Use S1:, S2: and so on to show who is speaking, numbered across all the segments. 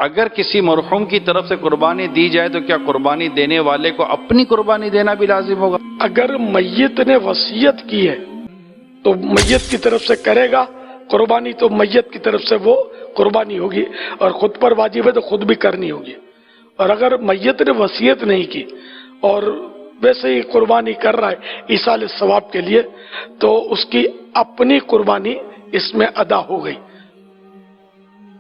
S1: اگر کسی مرحوم کی طرف سے قربانی دی جائے تو کیا قربانی دینے والے کو اپنی قربانی دینا بھی لازم ہوگا؟
S2: اگر میت نے وصیت کی ہے تو میت کی طرف سے کرے گا قربانی، تو میت کی طرف سے وہ قربانی ہوگی، اور خود پر واجب ہے تو خود بھی کرنی ہوگی۔ اور اگر میت نے وصیت نہیں کی اور ویسے ہی قربانی کر رہا ہے ایصال ثواب کے لیے، تو اس کی اپنی قربانی اس میں ادا ہو گئی،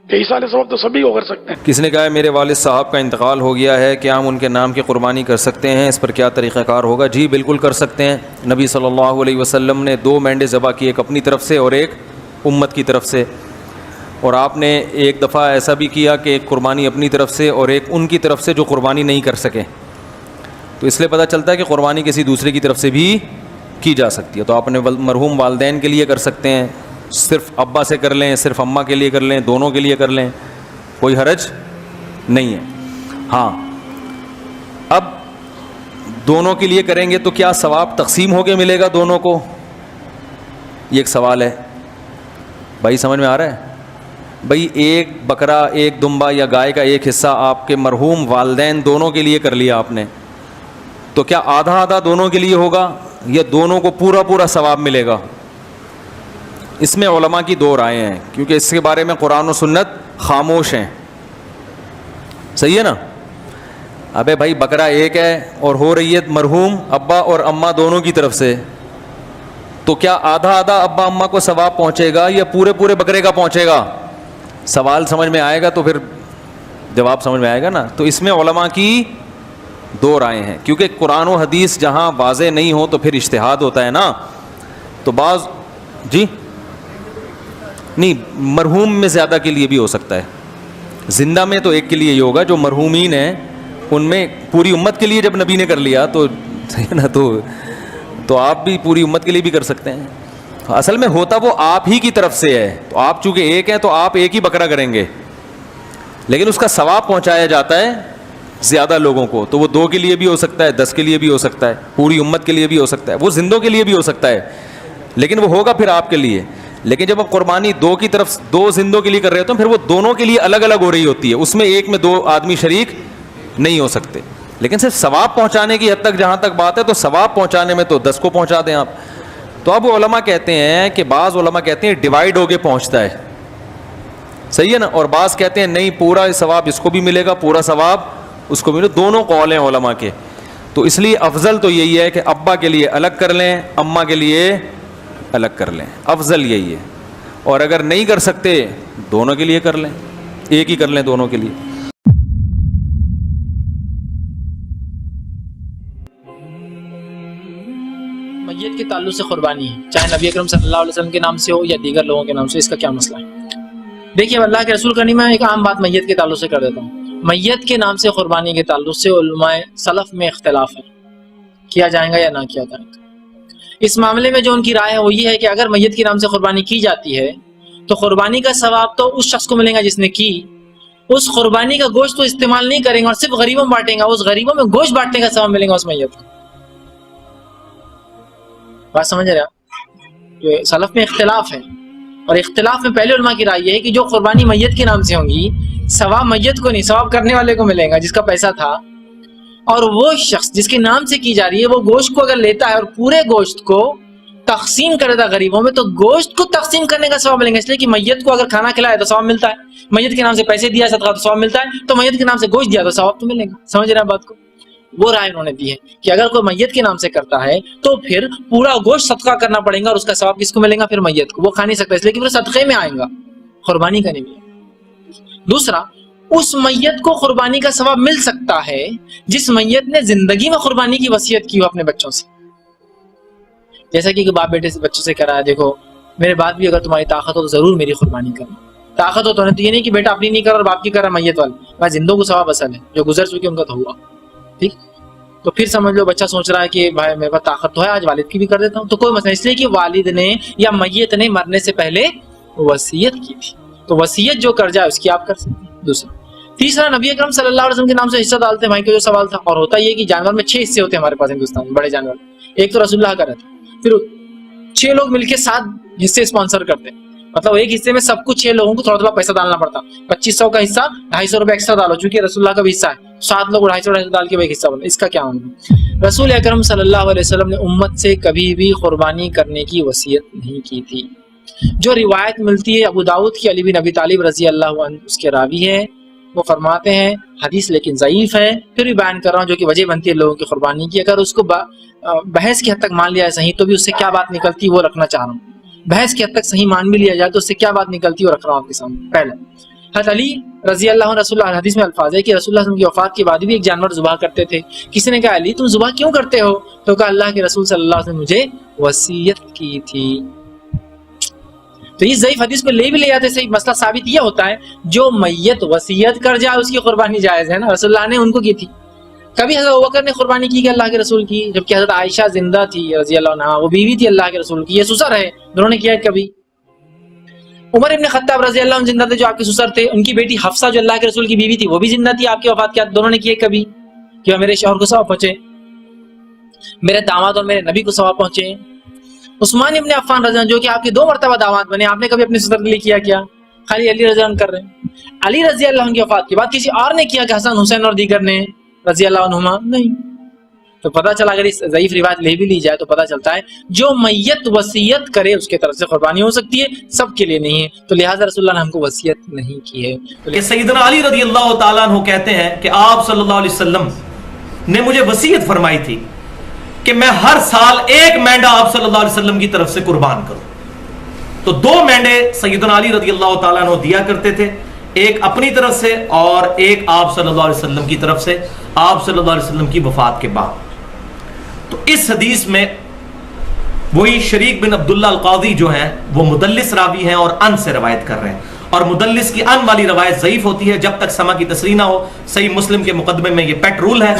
S2: کہ ایصال ثواب تو سبھی کو کر سکتے ہیں۔
S3: کس نے کہا ہے میرے والد صاحب کا انتقال ہو گیا ہے، کیا ہم ان کے نام کی قربانی کر سکتے ہیں؟ اس پر کیا طریقہ کار ہوگا؟ جی بالکل کر سکتے ہیں۔ نبی صلی اللہ علیہ وسلم نے 2 مینڈے ذبح کی، ایک اپنی طرف سے اور ایک امت کی طرف سے، اور آپ نے ایک دفعہ ایسا بھی کیا کہ ایک قربانی اپنی طرف سے اور ایک ان کی طرف سے جو قربانی نہیں کر سکے، تو اس لیے پتہ چلتا ہے کہ قربانی کسی دوسرے کی طرف سے بھی کی جا سکتی ہے۔ تو آپ نے مرحوم والدین کے لیے کر سکتے ہیں، صرف ابا سے کر لیں، صرف اماں کے لیے کر لیں، دونوں کے لیے کر لیں، کوئی حرج نہیں ہے۔ ہاں، اب دونوں کے لیے کریں گے تو کیا ثواب تقسیم ہو کے ملے گا دونوں کو؟ یہ ایک سوال ہے بھائی، سمجھ میں آ رہا ہے؟ بھائی ایک بکرا، ایک دمبا یا گائے کا ایک حصہ آپ کے مرحوم والدین دونوں کے لیے کر لیا آپ نے، تو کیا آدھا آدھا دونوں کے لیے ہوگا یا دونوں کو پورا پورا ثواب ملے گا؟ اس میں علماء کی 2 رائے ہیں، کیونکہ اس کے بارے میں قرآن و سنت خاموش ہیں۔ صحیح ہے نا؟ ابے بھائی بکرا ایک ہے اور ہو رہی ہے مرحوم ابا اور اماں دونوں کی طرف سے، تو کیا آدھا آدھا ابا اماں کو ثواب پہنچے گا یا پورے پورے بکرے کا پہنچے گا؟ سوال سمجھ میں آئے گا تو پھر جواب سمجھ میں آئے گا نا۔ تو اس میں علماء کی 2 رائے ہیں، کیونکہ قرآن و حدیث جہاں واضح نہیں ہو تو پھر اجتہاد ہوتا ہے نا۔ تو بعض جی نہیں، مرحوم میں زیادہ کے لیے بھی ہو سکتا ہے، زندہ میں تو ایک کے لیے ہی ہوگا، جو مرحومین ہیں ان میں پوری امت کے لیے جب نبی نے کر لیا تو نا، تو آپ بھی پوری امت کے لیے بھی کر سکتے ہیں۔ اصل میں ہوتا وہ آپ ہی کی طرف سے ہے، تو آپ چونکہ ایک ہیں تو آپ ایک ہی بکرا کریں گے، لیکن اس کا ثواب پہنچایا جاتا ہے زیادہ لوگوں کو، تو وہ 2 کے لیے بھی ہو سکتا ہے، 10 کے لیے بھی ہو سکتا ہے، پوری امت کے لیے بھی ہو سکتا ہے، وہ زندوں کے لیے بھی ہو سکتا ہے، لیکن وہ ہوگا پھر آپ کے لیے۔ لیکن جب آپ قربانی 2 کی طرف 2 زندوں کے لیے کر رہے ہوتے ہیں، پھر وہ دونوں کے لیے الگ الگ ہو رہی ہوتی ہے، اس میں ایک میں 2 آدمی شریک نہیں ہو سکتے، لیکن صرف ثواب پہنچانے کی حد تک جہاں تک بات ہے تو ثواب پہنچانے میں تو 10 کو پہنچا دیں آپ۔ تو اب علماء کہتے ہیں کہ بعض علماء کہتے ہیں ڈیوائیڈ ہو کے پہنچتا ہے، صحیح ہے نا، اور بعض کہتے ہیں نہیں پورا ثواب اس کو بھی ملے گا، پورا ثواب اس کو بھی ملے گا۔ دونوں قول ہیں علماء کے، تو اس لیے افضل تو یہی ہے کہ ابا کے لیے الگ کر لیں، اماں کے لیے الگ کر لیں، افضل یہی ہے۔ اور اگر نہیں کر سکتے دونوں کے لیے کر لیں، ایک ہی کر لیں دونوں کے لیے۔
S4: میت کے تعلق سے قربانی ہے، چاہے نبی اکرم صلی اللہ علیہ وسلم کے نام سے ہو یا دیگر لوگوں کے نام سے، اس کا کیا مسئلہ ہے؟ دیکھیے اللہ کے رسول کا نہیں، میں ایک عام بات میت کے تعلق سے کر دیتا ہوں۔ میت کے نام سے قربانی کے تعلق سے علماء سلف میں اختلاف ہے، کیا جائے گا یا نہ کیا جائے گا۔ اس معاملے میں جو ان کی رائے ہے وہ یہ ہے کہ اگر میت کے نام سے قربانی کی جاتی ہے تو قربانی کا ثواب تو اس شخص کو ملے گا جس نے کی، اس قربانی کا گوشت تو استعمال نہیں کریں گے اور صرف غریبوں میں بانٹیں گا، اس غریبوں میں گوشت بانٹنے کا ثواب ملے گا اس میت کو۔ بات سمجھ رہے آپ؟ سلف میں اختلاف ہے، اور اختلاف میں پہلے علماء کی رائے یہ ہے کہ جو قربانی میت کے نام سے ہوں گی ثواب میت کو نہیں، ثواب کرنے والے کو ملے گا جس کا پیسہ تھا، اور وہ شخص جس کے نام سے کی جا رہی ہے وہ گوشت کو اگر لیتا ہے اور پورے گوشت کو تقسیم کرے گا غریبوں میں، تو گوشت کو تقسیم کرنے کا ثواب ملے گا، اس لیے کہ میت کو اگر کھانا کھلایا تو ثواب ملتا ہے، میت کے نام سے پیسے دیا صدقہ تو ثواب ملتا ہے، تو میت کے نام سے گوشت دیا تو ثواب تو ملے گا۔ سمجھ رہے ہیں بات کو؟ وہ رائے انہوں نے دی ہے کہ اگر کوئی میت کے نام سے کرتا ہے تو پھر پورا گوشت صدقہ کرنا پڑے گا، اور اس کا ثواب کس کو ملے گا؟ پھر میت کو، وہ کھا نہیں سکتا، اس لیے کہ پھر صدقے میں آئے گا، قربانی کا نہیں ملے۔ دوسرا، اس میت کو قربانی کا ثواب مل سکتا ہے جس میت نے زندگی میں قربانی کی وصیت کی ہو اپنے بچوں سے، جیسا کہ باپ بیٹے سے بچوں سے کرایا، دیکھو میرے بعد بھی اگر تمہاری طاقت ہو تو ضرور میری قربانی کرنا، طاقت ہو تو یہ نہیں کہ بیٹا اپنی نہیں کر اور باپ کی کر رہا میت والا، بھائی زندوں کو ثواب اصل ہے، جو گزر چکے ان کا تو ہوا، ٹھیک؟ تو پھر سمجھ لو بچہ سوچ رہا ہے کہ بھائی میرے پاس طاقت تو ہے، آج والد کی بھی کر دیتا ہوں، تو کوئی مسئلہ، اس لیے کہ والد نے یا میت نے مرنے سے پہلے وصیت کی تھی، تو وصیت جو کر جائے اس کی آپ کر سکتے ہیں۔ دوسرا، تیسرا، نبی اکرم صلی اللہ علیہ وسلم کے نام سے حصہ ڈالتے ہیں بھائی کا جو سوال تھا، اور ہوتا یہ کہ جانور میں 6 حصے ہوتے ہیں ہمارے پاس ہندوستان میں، بڑے جانور، ایک تو رسول اللہ کا رہتا ہے، پھر 6 لوگ مل کے 7 حصے اسپانسر کرتے ہیں، मतलब एक हिस्से में सब कुछ 6 लोगों को थोड़ा थोड़ा पैसा डालना पड़ता। 2500 का हिस्सा 250 रुपए एक्स्ट्रा डालो, चूंकि रसूलुल्लाह का भी हिस्सा है, 7 लोग 250 डाल के एक हिस्सा बना। इसका क्या मतलब? रसूल अकरम सल्लल्लाहु अलैहि वसल्लम ने उम्मत से कभी भी कुर्बानी करने की वसीयत नहीं की थी। जो रिवायत मिलती है अबू दाऊद की, अली बिन अबी तालिब रजी अल्लाह अन्हु उसके रावी है, वो फरमाते हैं हदीस लेकिन ज़ईफ है, फिर भी बयान कर रहा हूँ जो कि वजह बनती है लोगों की कुर्बानी की। अगर उसको बहस की हद तक मान लिया है सही, तो भी उससे क्या बात निकलती है वो रखना चाह रहा हूँ। बहस की हद तक सही मान भी लिया जाए तो उससे क्या बात निकलती है वो रख रहा हूँ आपके सामने। पहले हज़रत अली रजी अल्लाह रसूलुल्लाह, हदीस में अल्फाज है कि रसूलुल्लाह की वफात के बाद भी एक जानवर ज़ुबह करते थे। किसी ने कहा अली तुम ज़ुबह क्यों करते हो? तो कहा अल्लाह के रसूल सल्लल्लाहु अलैहि वसल्लम ने मुझे वसीयत की थी। तो इस ज़ईफ हदीस को ले भी ले जाते सही मसला साबित यह होता है जो मैयत वसीयत कर जाए उसकी कुर्बानी जायज़ है ना, रसूलुल्लाह ने उनको की थी। कभी हज़रत अबू बकर ने कुर्बानी की अल्लाह के रसूल की, जबकि हज़रत आयशा जिंदा थी रज़ी अल्लाह अन्हा, वो बीवी थी अल्लाह के रसूल की, ये ससुर है, दोनों ने किया कभी। उमर इब्न खत्ताब रज़ी अल्लाह अन्हु जिंदा थे जो आपके ससुर थे, उनकी बेटी हफ्सा जो अल्लाह के रसूल की बीवी थी वो भी जिंदा थी आपकी वफात के बाद, दोनों ने किए कभी कि मेरे शौहर को सवाब पहुंचे, मेरे दामाद और मेरे नबी को सवाब पहुंचे। उस्मान इब्न अफ़्फ़ान रज़ी अल्लाह जो कि आपके 2 मरतबा दामाद बने, आपने कभी अपने ससुर के लिए किया क्या? खाली अली रज़ी अल्लाह कर रहे हैं। अली रज़ी अल्लाह की वफात के बाद किसी और ने किया कि हसन हुसैन और दीगर ने रज़ी अल्लाह अन्हुमा? नहीं। तो पता चला अगर इस ज़ईफ रिवायत ले भी ली जाए तो पता चलता है जो मैयत वसीयत करे उसके तरफ से कुर्बानी हो सकती है, सबके लिए नहीं है। तो लिहाजा रसूलुल्लाह ने हमको वसीयत नहीं की है।
S5: कि सैयदना अली रज़ी अल्लाह तआला अन्हु कहते हैं कि आप सल्लल्लाहु अलैहि वसल्लम ने मुझे वसीयत फरमाई थी कि मैं हर साल एक मेंढा आप सल्लल्लाहु अलैहि वसल्लम की तरफ से कुर्बान करूं। तो 2 मेंढे सैयदना अली रज़ी अल्लाह तआला अन्हु दिया करते थे, एक अपनी तरफ से और एक आप सल्लल्लाहु अलैहि वसल्लम की तरफ से, आप सल्लल्लाहु अलैहि वसल्लम की वफात के बाद। तो इस हदीस में वही शरीक बिन अब्दुल्ला अल-क़ाज़ी जो हैं वो मुदल्लिस रावी हैं और अन से रवायत कर रहे हैं, और मुदल्लिस की अन वाली रवायत ज़ईफ होती है जब तक समा की तसरीह ना हो। सही मुस्लिम के मुकदमे में ये पेट रूल है,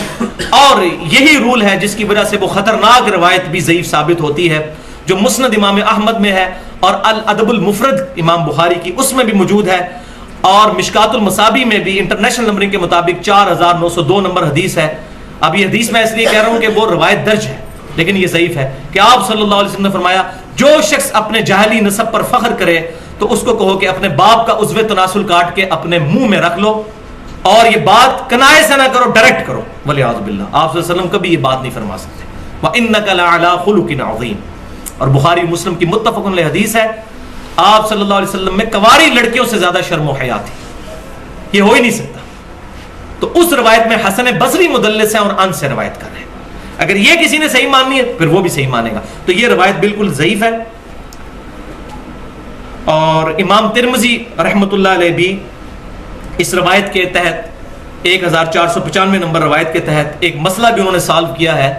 S5: और यही रूल है जिसकी वजह से वो खतरनाक रवायत भी ज़ईफ साबित होती है जो मुस्नद इमाम अहमद में है और अल अदबुल मुफरद इमाम बुखारी की उसमें भी मौजूद है, और मिशकातुल मसाबी में भी इंटरनेशनल नंबरिंग के मुताबिक 4902 नंबर हदीस है। अब ये हदीस मैं इसलिए कह रहा हूं कि वो रवायत दर्ज है लेकिन ये ज़ईफ है कि आप सल्लल्लाहु अलैहि वसल्लम ने फरमाया जो शख्स अपने जाहली नसब पर फख्र करे तो उसको कहो कि अपने बाप का उज़्वे तनासुल काट के अपने मुंह में रख लो, और ये बात कनाए से ना करो, डायरेक्ट करो। वलियाज़ु बिल्लाह, आप सल्लल्लाहु अलैहि वसल्लम कभी ये बात नहीं फरमा सकते। व इन्नका लअला खुलुकिन अज़ीम, और बुखारी मुस्लिम की मुत्तफ़क़ुन अलैहि हदीस है, आप सल्लल्लाहु अलैहि वसल्लम में कवारी लड़कियों से ज्यादा शर्म व हया थी, ये हो ही नहीं सकता। तो उस रवायत में हसन बसरी मुदल्लिस है और अन से रवायत कर रहे हैं। अगर ये किसी ने सही माननी है फिर वो भी सही मानेगा। तो ये रवायत बिल्कुल ज़ईफ है, और इमाम तिरमिज़ी रहमतुल्लाह अलैह भी इस रवायत के तहत 1495 नंबर रवायत के तहत एक मसला भी उन्होंने सॉल्व किया है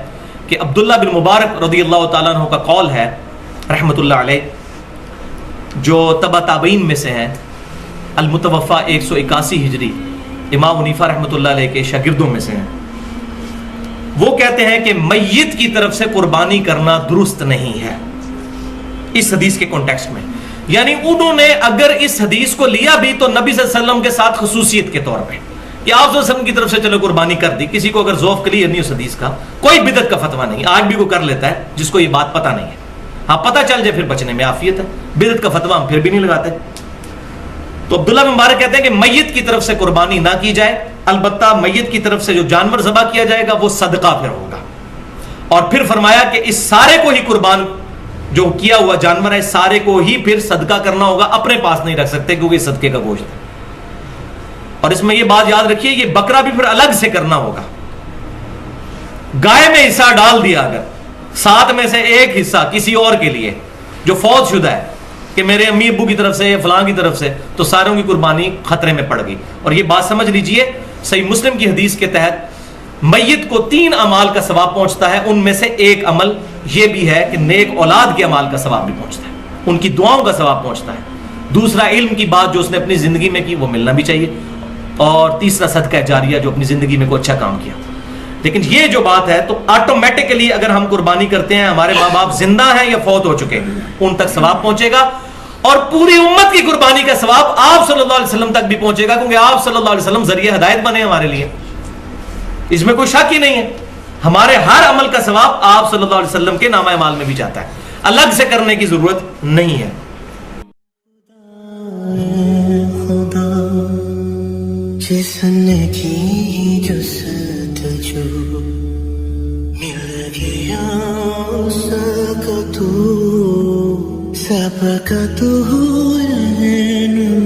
S5: कि अब्दुल्लाह बिन मुबारक रज़ियल्लाहु तआला अन्हु का कौल है रहमतुल्लाह अलैह, जो तबा ताबईन में से हैं, अल मुतवफ़ा 181 हिजरी, इमाम हनीफा रहमतुल्लाह अलैह के शागिर्दों में से हैं। वो कहते हैं कि मैयत की तरफ से कुर्बानी करना दुरुस्त नहीं है इस हदीस के कॉन्टेक्स्ट में। यानी उन्होंने अगर इस हदीस को लिया भी तो नबी सल्लल्लाहु अलैहि वसल्लम के साथ खसूसियत के तौर पे कि आप सल्लल्लाहु अलैहि वसल्लम की तरफ से चलो कुर्बानी कर दी। किसी को अगर ज़ौफ़ क्लियर नहीं उस हदीस का, कोई बिदअत का फतवा नहीं, आज भी वो कर लेता है जिसको ये बात पता नहीं है। हाँ, पता चल जाए फिर बचने में आफियत है, बिदअत का फतवा हम फिर भी नहीं लगाते। तो अब्दुल्ला बिन मुबारक कहते हैं कि मैयत की तरफ से कुर्बानी ना की जाए, अलबत्ता मैयत की तरफ से जो जानवर ज़बा किया जाएगा वो सदका फिर होगा। और फिर फरमाया कि इस सारे को ही कुर्बान जो किया हुआ जानवर है सारे को ही फिर सदका करना होगा, अपने पास नहीं रख सकते क्योंकि सदके का गोश्त है। और इसमें यह बात याद रखिए, ये बकरा भी फिर अलग से करना होगा। गाय में हिस्सा डाल दिया अगर 7 में से एक हिस्सा किसी और के लिए जो फौत शुदा है कि मेरे अम्मी अब्बू की तरफ से या फलां की तरफ से, तो सारों की कुर्बानी खतरे में पड़ गई। और ये बात समझ लीजिए, सही मुस्लिम की हदीस के तहत मैयत को 3 अमाल का सवाब पहुंचता है, उनमें से एक अमल यह भी है कि नेक औलाद के अमाल का सवाब भी पहुंचता है, उनकी दुआओं का सवाब पहुंचता है। दूसरा, इल्म की बात जो उसने अपनी जिंदगी में की वो मिलना भी चाहिए, और तीसरा सदका जारिया जो अपनी जिंदगी में कोई अच्छा काम किया। लेकिन ये जो बात है, तो ऑटोमेटिकली अगर हम कुर्बानी करते हैं, हमारे माँ बाप जिंदा हैं या फौत हो चुके हैं, उन तक सवाब पहुंचेगा, और पूरी उम्मत की कुर्बानी का सवाब आप सल्लल्लाहु अलैहि वसल्लम तक भी पहुंचेगा, क्योंकि आप सल्लल्लाहु अलैहि वसल्लम जरिए हिदायत बने हमारे लिए, इसमें कोई शक ही नहीं है। हमारे हर अमल का सवाब आप सल्लल्लाहु अलैहि वसल्लम के नामा अमाल में भी जाता है, अलग से करने की जरूरत नहीं है।
S6: जिसने की जस्तजू मिल गया उसका तू सबका तू रहनुमा